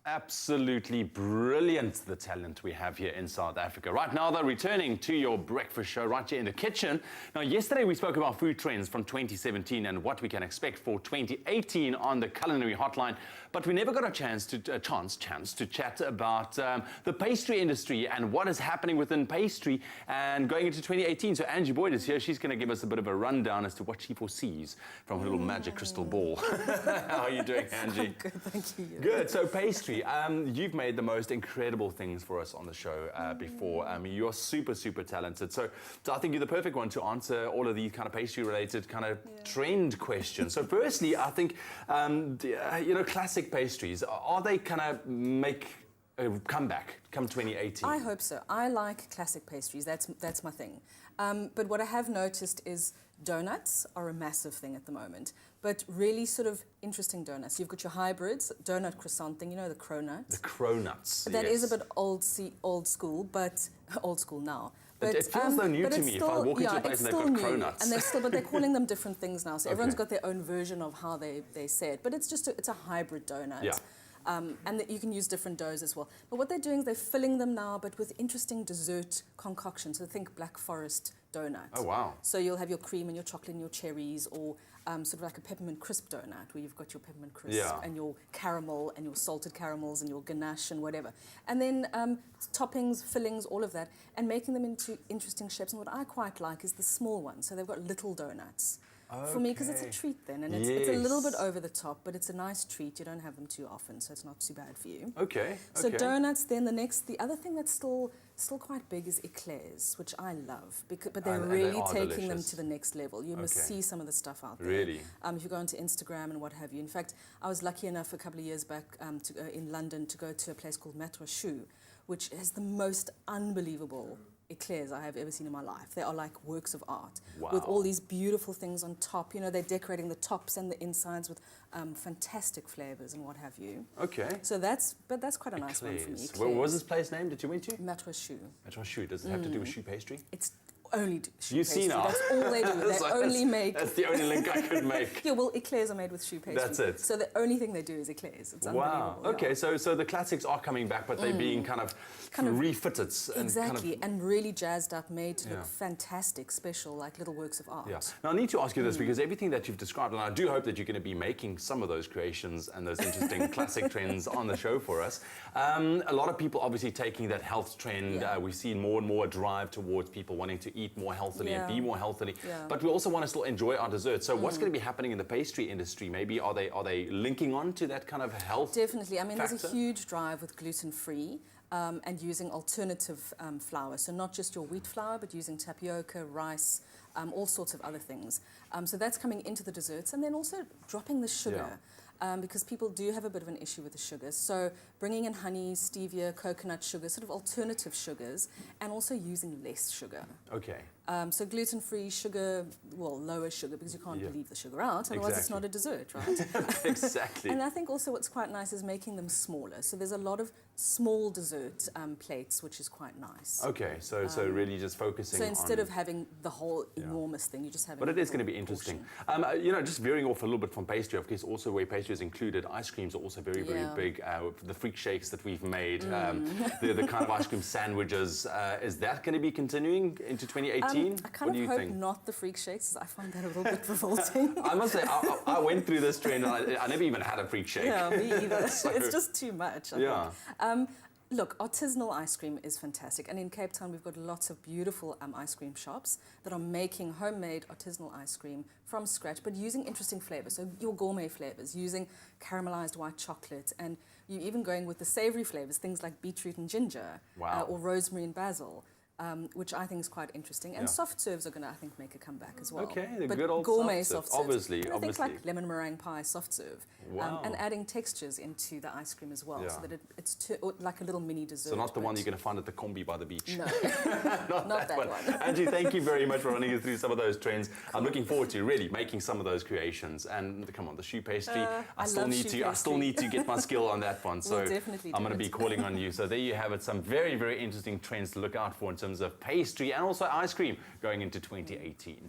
Absolutely brilliant, the talent we have here in South Africa. Right now, though, returning to your breakfast show right here in the kitchen. Now, yesterday we spoke about food trends from 2017 and what we can expect for 2018 on the culinary hotline, but we never got a chance to chat about the pastry industry and what is happening within pastry and going into 2018. So Angie Boyd is here. She's going to give us a bit of a rundown as to what she foresees from her little magic crystal ball. How are you doing, Angie? Good, thank you. Good. So pastry. You've made the most incredible things for us on the show before. You're super talented. So I think you're the perfect one to answer all of these kind of pastry-related kind of trend questions. So firstly, I think, classic pastries, are they kind of make a comeback come 2018? I hope so. I like classic pastries. That's my thing. But what I have noticed is donuts are a massive thing at the moment, but really sort of interesting donuts. You've got your hybrids, donut croissant thing, you know, the cronut. The cronuts, That is a bit old school, but old school now. But it feels so new to me if I walk into a place and they've got cronuts. And but they're calling them different things now. So everyone's got their own version of how they say it. But it's just it's a hybrid donut. Yeah. And that you can use different doughs as well. But what they're doing is they're filling them now, but with interesting dessert concoctions. So think Black Forest donut. Oh, wow. So you'll have your cream and your chocolate and your cherries, or sort of like a peppermint crisp donut, where you've got your peppermint crisp and your caramel and your salted caramels and your ganache and whatever. And then toppings, fillings, all of that, and making them into interesting shapes. And what I quite like is the small ones. So they've got little donuts. Okay. For me, because it's a treat then, and it's a little bit over the top, but it's a nice treat. You don't have them too often, so it's not too bad for you. Okay. So donuts. Then the other thing that's still quite big is eclairs, which I love, but they're really taking them to the next level. You must see some of the stuff out there. Really? If you go onto Instagram and what have you. In fact, I was lucky enough a couple of years back in London to go to a place called Pastry, which has the most unbelievable eclairs I have ever seen in my life. They are like works of art with all these beautiful things on top. You know, they're decorating the tops and the insides with fantastic flavors and what have you. Okay. So that's quite a nice one for me. What was this place name that you went to? Pastry. Pastry. Does it have to do with choux pastry? It's only choux you pastry. See now. That's all they do. They only make. That's the only link I could make. Yeah, well, eclairs are made with choux pastry. That's it. So the only thing they do is eclairs. It's unbelievable. Wow. Okay, so the classics are coming back, but they're being kind of refitted. Exactly, and really jazzed up, made to look fantastic, special, like little works of art. Yeah. Now I need to ask you this, because everything that you've described, and I do hope that you're going to be making some of those creations and those interesting classic trends on the show for us. A lot of people obviously taking that health trend. We've seen more and more a drive towards people wanting to eat more healthily and be more healthily. But we also want to still enjoy our desserts. So what's going to be happening in the pastry industry? Maybe are they linking on to that kind of health? Definitely. I mean, factor? There's a huge drive with gluten-free. And using alternative flour. So not just your wheat flour, but using tapioca, rice, all sorts of other things. So that's coming into the desserts. And then also dropping the sugar, because people do have a bit of an issue with the sugars. So bringing in honey, stevia, coconut sugar, sort of alternative sugars, and also using less sugar. Okay. So gluten-free sugar, well, lower sugar, because you can't leave the sugar out, otherwise it's not a dessert, right? Exactly. And I think also what's quite nice is making them smaller. So there's a lot of small dessert plates, which is quite nice. Okay, so really just focusing on... So instead of having the whole enormous thing, you just have... But it is going to be interesting. Just veering off a little bit from pastry, of course, also where pastry is included, ice creams are also very big. The freak shakes that we've made, the kind of ice cream sandwiches, is that going to be continuing into 2018? I kind of hope not the freak shakes. I find that a little bit revolting. I must say, I went through this trend and I never even had a freak shake. Yeah, me either. It's just too much, I think. Look, artisanal ice cream is fantastic. And in Cape Town, we've got lots of beautiful ice cream shops that are making homemade artisanal ice cream from scratch, but using interesting flavors. So your gourmet flavors, using caramelized white chocolate, and you're even going with the savory flavors, things like beetroot and ginger, or rosemary and basil. Which I think is quite interesting. And soft serves are going to, I think, make a comeback as well. Okay, the but good old gourmet soft serves. Obviously. Things like lemon meringue pie soft serve. Wow. And adding textures into the ice cream as well, so that it's like a little mini dessert. So not the one you're going to find at the Combi by the beach. No, not that one. Angie, thank you very much for running us through some of those trends. Cool. I'm looking forward to really making some of those creations. And come on, the choux pastry, I still need to get my skill on that one. So I'm going to be calling on you. So there you have it, some very, very interesting trends to look out for in terms of pastry and also ice cream going into 2018.